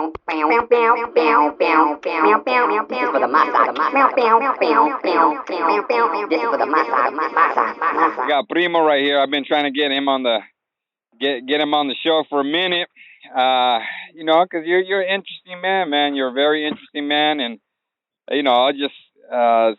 This is for the MASA. This is for the MASA. We got Primo right here. I've been trying to get him on the get him on the show for a minute. Because you're an interesting man. You're a very interesting man, and I just that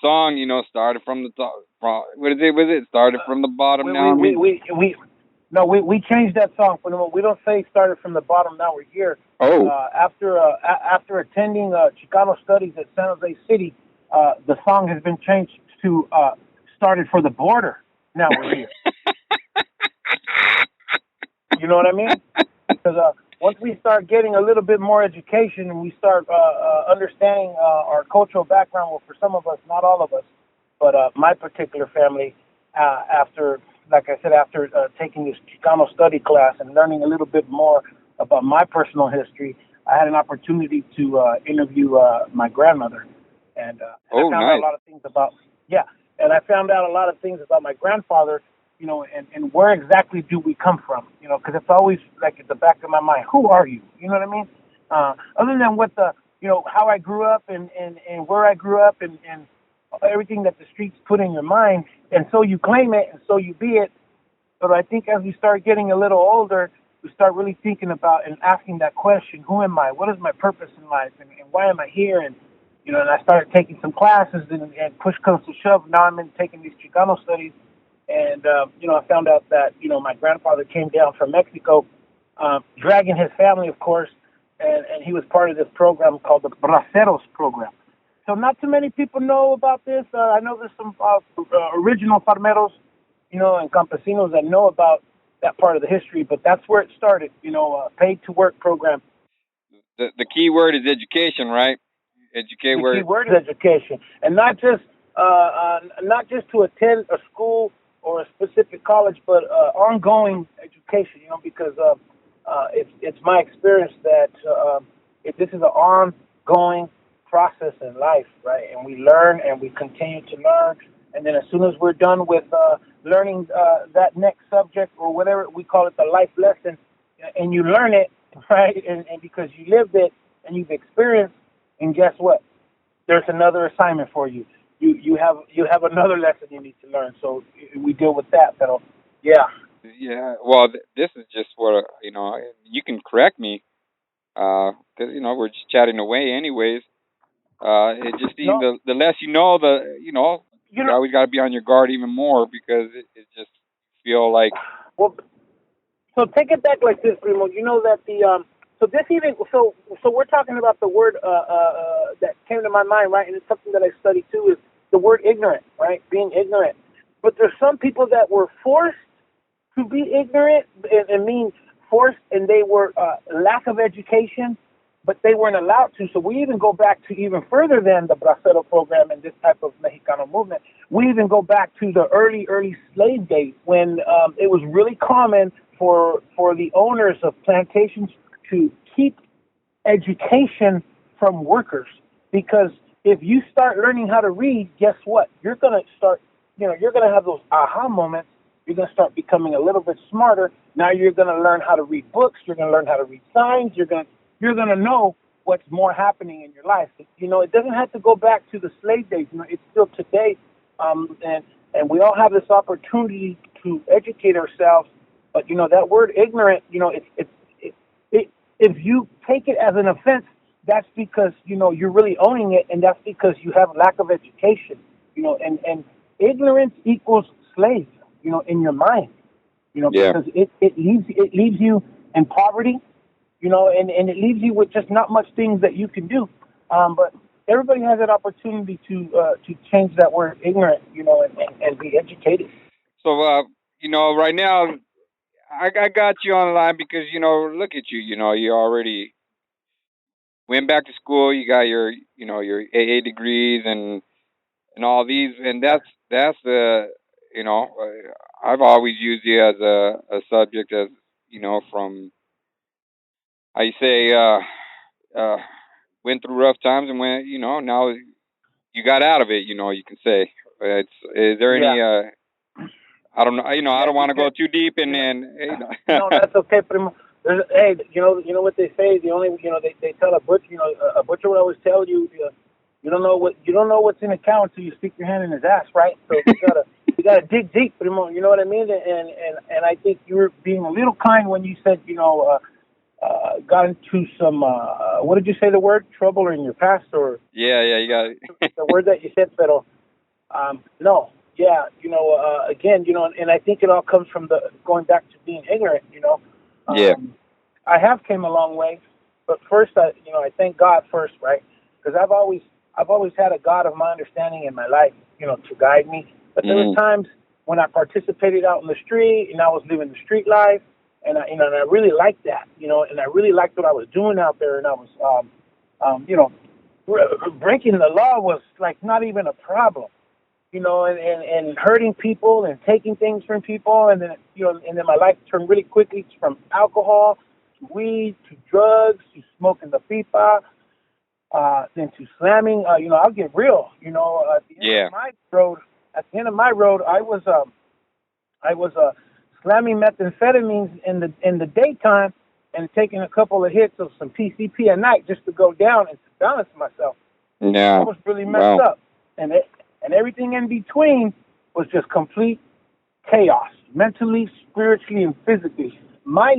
song, started from the top. From what is it? Was it started from the bottom? We changed that song. We don't say started from the bottom. Now we're here. Oh. After attending Chicano studies at San Jose City, the song has been changed to started for the border. Now we're here. You know what I mean? Because once we start getting a little bit more education and we start understanding our cultural background, well, for some of us, not all of us, but my particular family, after taking this Chicano study class and learning a little bit more about my personal history, I had an opportunity to interview my grandmother, and I found out a lot of things about I found out a lot of things about my grandfather, and where exactly do we come from, because it's always like at the back of my mind, who are you? You know what I mean? Other than what how I grew up and where I grew up and everything that the streets put in your mind, and so you claim it and so you be it. But I think as we start getting a little older, we start really thinking about and asking that question, who am I? What is my purpose in life? And why am I here? And, and I started taking some classes and push comes to shove. Now I'm taking these Chicano studies. And, I found out that, my grandfather came down from Mexico, dragging his family, of course, and he was part of this program called the Braceros program. So not too many people know about this. I know there's some original farmeros, and campesinos that know about that part of the history, but that's where it started, paid to work program. The key word is education, right? The key word is education, and not just to attend a school or a specific college, but ongoing education, because it's my experience that this is an ongoing process in life, right? And we learn and we continue to learn, and then as soon as we're done with learning that next subject or whatever we call it, the life lesson, and you learn it, right? And because you lived it and you've experienced, and guess what? There's another assignment for you. You have another lesson you need to learn. So we deal with that. So yeah. Yeah. Well, this is just what you can correct me, because we're just chatting away, anyways. It just seems the less you know, you always got to be on your guard even more, because it just feel like. Well, so take it back like this, Primo. You know that so we're talking about the word that came to my mind, right? And it's something that I study too, is the word ignorant, right? Being ignorant. But there's some people that were forced to be ignorant, and mean forced, and they were lack of education, but they weren't allowed to. So we even go back to even further than the Bracero program and this type of Mexicano movement. We even go back to the early slave days, when it was really common for the owners of plantations to keep education from workers. Because if you start learning how to read, guess what? You're going to start, you're going to have those aha moments. You're going to start becoming a little bit smarter. Now you're going to learn how to read books. You're going to learn how to read signs. You're going to know what's more happening in your life. It doesn't have to go back to the slave days. It's still today. And we all have this opportunity to educate ourselves. But, that word ignorant, if you take it as an offense, that's because, you're really owning it, and that's because you have lack of education, and ignorance equals slave, in your mind, because it leaves you in poverty, and it leaves you with just not much things that you can do. But everybody has that opportunity to change that word ignorant, and be educated. So, right now, I got you on the line because, look at you, you already went back to school. You got your AA degrees and all these, and that's the, I've always used you as a subject, as, from, how you say, went through rough times, and when, now you got out of it, you can say. Is there any, I don't know, I don't want to go too deep, and then. No, that's okay, Primo. Hey, you know what they say. The only, they tell a butcher, a butcher will always tell you, you don't know what's in a cow until you stick your hand in his ass, right? So you gotta dig deep, Primo. You know what I mean? And I think you were being a little kind when you said, got into some, what did you say the word? Trouble in your past, or Yeah, you got it. the word that you said, pero, no, yeah, again, and I think it all comes from going back to being ignorant, Yeah. I have came a long way, but first, I thank God first, right? Because I've always had a God of my understanding in my life, to guide me. But there were times when I participated out in the street and I was living the street life, and and I really liked that, and I really liked what I was doing out there, and I was, breaking the law was like not even a problem, and hurting people and taking things from people, and then and then my life turned really quickly from alcohol to weed to drugs to smoking the pipa, then to slamming. I'll get real. At the end of my road, I was slamming methamphetamines in the daytime and taking a couple of hits of some PCP at night just to go down and to balance myself. Yeah. I was really messed up, and everything in between was just complete chaos, mentally, spiritually, and physically. My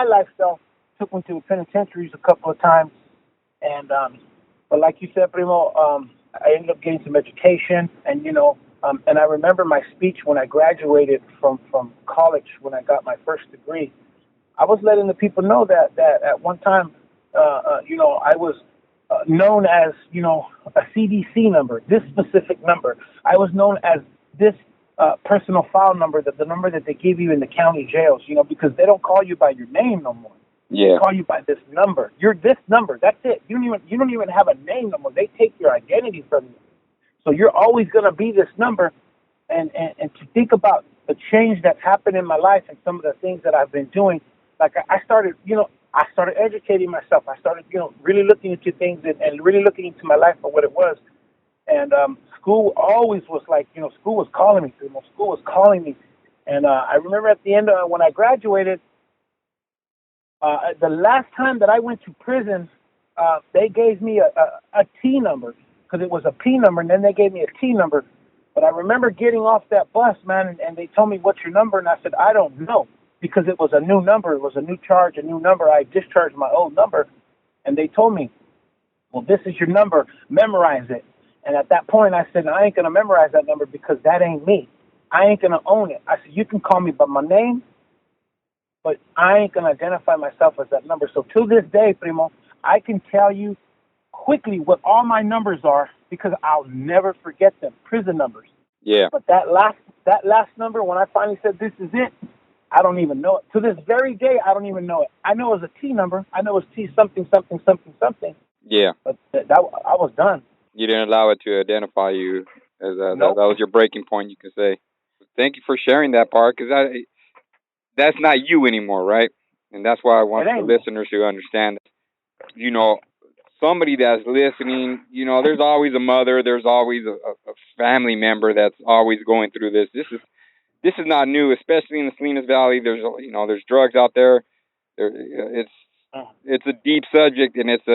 lifestyle took me to the penitentiaries a couple of times, and but like you said, Primo, I ended up getting some education, and and I remember my speech when I graduated from college when I got my first degree. I was letting the people know that at one time, I was known as, a CDC number, this specific number. I was known as this personal file number, the number that they give you in the county jails, because they don't call you by your name no more. Yeah. They call you by this number. You're this number. That's it. You don't even have a name no more. They take your identity from you. So you're always going to be this number. And to think about the change that's happened in my life and some of the things that I've been doing, like I started educating myself. I started, really looking into things and really looking into my life for what it was. And school always was like, school was calling me. School was calling me. And I remember at the end when I graduated, the last time that I went to prison, they gave me a T number because it was a P number, and then they gave me a T number. But I remember getting off that bus, man, and they told me, "What's your number?" And I said, "I don't know," because it was a new number. It was a new charge, a new number. I discharged my old number, and they told me, "Well, this is your number. Memorize it." And at that point, I said, "I ain't going to memorize that number because that ain't me. I ain't going to own it." I said, "You can call me by my name, but I ain't going to identify myself as that number." So to this day, Primo, I can tell you quickly what all my numbers are because I'll never forget them, prison numbers. Yeah. But that last number, when I finally said, "This is it," I don't even know it. To this very day, I don't even know it. I know it was a T number. I know it was T something, something, something, something. Yeah. But I was done. You didn't allow it to identify you as Nope. that was your breaking point, you can say. Thank you for sharing that part, because that's not you anymore, right? And that's why I want the listeners to understand, somebody that's listening, there's always a mother, there's always a family member that's always going through this. This is not new, especially in the Salinas Valley. There's drugs out there. It's a deep subject, and it's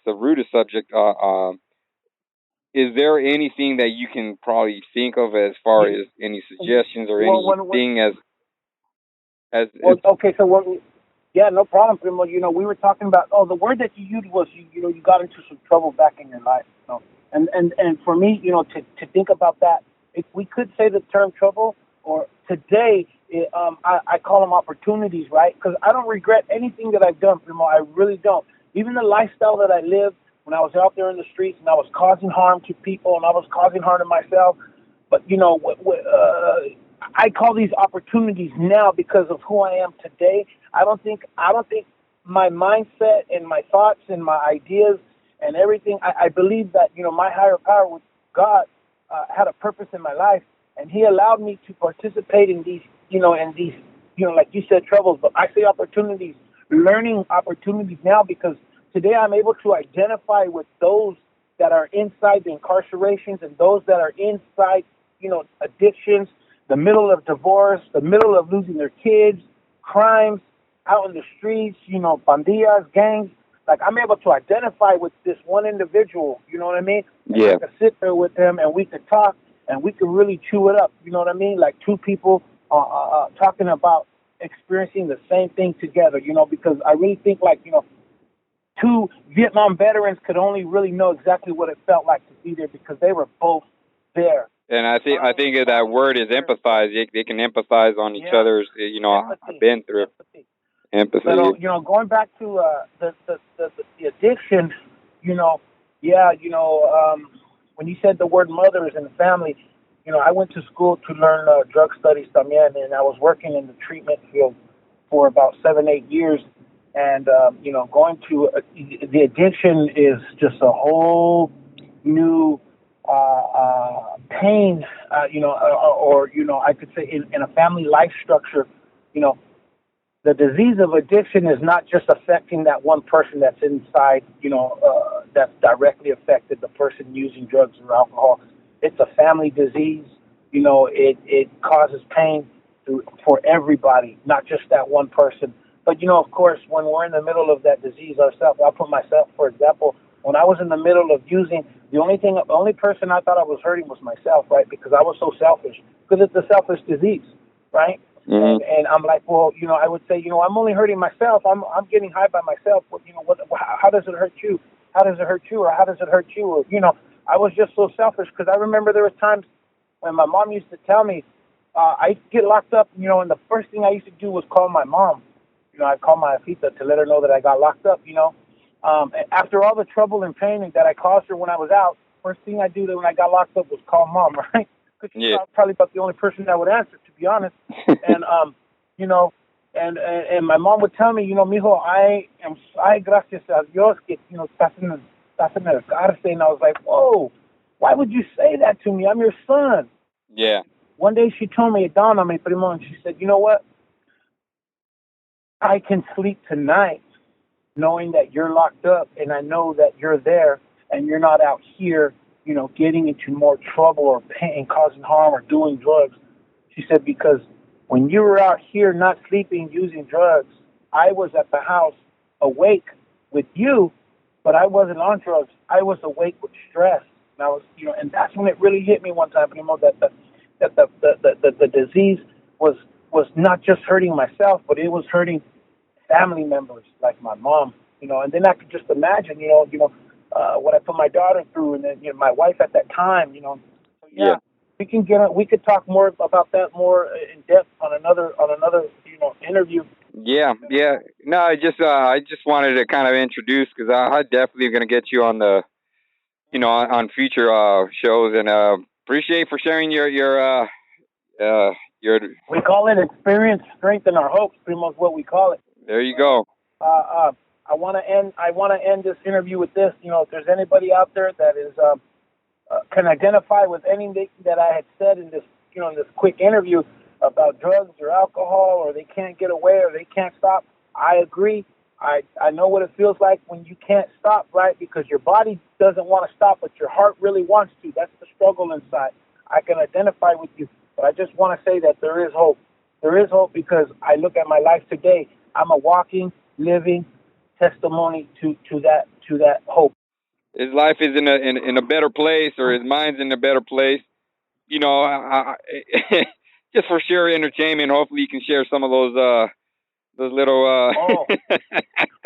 a rooted subject. Is there anything that you can probably think of as far as any suggestions or anything okay, so yeah, no problem, Primo. We were talking about, the word that you used was, you got into some trouble back in your life. And for me, to think about that, if we could say the term trouble, or today, I call them opportunities, right? Because I don't regret anything that I've done, Primo. I really don't. Even the lifestyle that I lived when I was out there in the streets and I was causing harm to people and I was causing harm to myself. But, I call these opportunities now because of who I am today. I don't think my mindset and my thoughts and my ideas and everything, I believe that, my higher power with God had a purpose in my life, and he allowed me to participate in these, like you said, troubles, but I say opportunities, learning opportunities now, because today I'm able to identify with those that are inside the incarcerations and those that are inside, addictions, the middle of divorce, the middle of losing their kids, crimes. out in the streets, pandillas, gangs. Like, I'm able to identify with this one individual, you know what I mean? And Yeah. I could sit there with him and we could talk and we could really chew it up, you know what I mean? Like two people talking about experiencing the same thing together, because I really think, like, two Vietnam veterans could only really know exactly what it felt like to be there because they were both there. And I think that word is empathize. They can empathize on each other's. Empathy. I've been through empathy. But going back to the addiction, when you said the word mothers and family, I went to school to learn drug studies también, and I was working in the treatment field for about 7-8 years. And, going to the addiction is just a whole new pain, or I could say in a family life structure, the disease of addiction is not just affecting that one person that's inside, that's directly affected the person using drugs or alcohol. It's a family disease. It causes pain for everybody, not just that one person. But, of course, when we're in the middle of that disease ourselves, I'll put myself, for example, when I was in the middle of using, the only person I thought I was hurting was myself, right? Because I was so selfish. Because it's a selfish disease, right? Mm-hmm. And I'm like, well, I would say, I'm only hurting myself. I'm getting high by myself. But, how does it hurt you? How does it hurt you? Or how does it hurt you? Or, I was just so selfish because I remember there was times when my mom used to tell me, I'd get locked up, and the first thing I used to do was call my mom. I'd call my Afita to let her know that I got locked up, after all the trouble and pain that I caused her when I was out, first thing I do when I got locked up was call mom, right? Because she's probably about the only person that would answer, to be honest. And, and my mom would tell me, mijo, ay, gracias a Dios que, estás en el cárcel. And I was like, whoa, why would you say that to me? I'm your son. Yeah. One day she told me, it dawned on me, Primo, and she said, you know what? I can sleep tonight knowing that you're locked up and I know that you're there and you're not out here, getting into more trouble or pain, causing harm or doing drugs. She said, because when you were out here not sleeping, using drugs, I was at the house awake with you, but I wasn't on drugs. I was awake with stress. And I was, and that's when it really hit me one time, Primo, that the disease was not just hurting myself, but it was hurting family members like my mom, and then I could just imagine, what I put my daughter through, and then my wife at that time, So, yeah. We could talk more about that more in depth on another interview. Yeah. No, I just wanted to kind of introduce because I definitely going to get you on the, on future shows, and appreciate for sharing your We call it experience, strength, and our hopes. Pretty much what we call it. There you go. I want to end this interview with this. If there's anybody out there that is can identify with anything that I had said in this, in this quick interview about drugs or alcohol, or they can't get away or they can't stop, I agree. I know what it feels like when you can't stop, right? Because your body doesn't want to stop, but your heart really wants to. That's the struggle inside. I can identify with you. But I just want to say that there is hope. There is hope because I look at my life today. I'm a walking, living testimony to that hope. His life is in a better place, or his mind's in a better place. Just for sheer entertainment. Hopefully, you can share some of those little.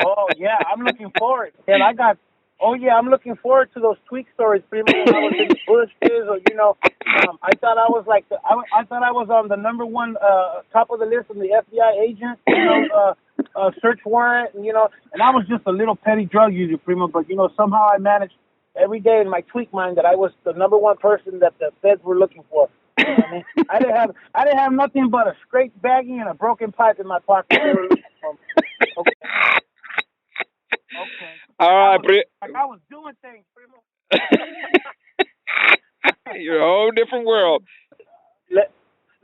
Oh yeah, I'm looking forward. And I'm looking forward to those tweak stories. Primo, when I was in the bushes, or I thought I was I thought I was on the number one top of the list of the FBI agent, search warrant, and I was just a little petty drug user, Primo. But somehow I managed every day in my tweak mind that I was the number one person that the feds were looking for. You know what I mean? I didn't have nothing but a scraped baggie and a broken pipe in my pocket. They were looking for me. Okay. All right, I was doing things, Primo. You're a whole different world.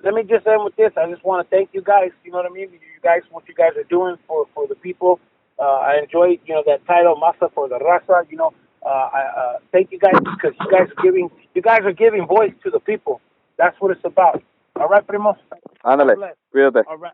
Let me just end with this. I just want to thank you guys. You know what I mean? You guys, what you guys are doing for the people. I enjoy, that title, MASA for the Raza. I thank you guys because you guys are giving voice to the people. That's what it's about. All right, Primo? Ándale, cuídate. All right.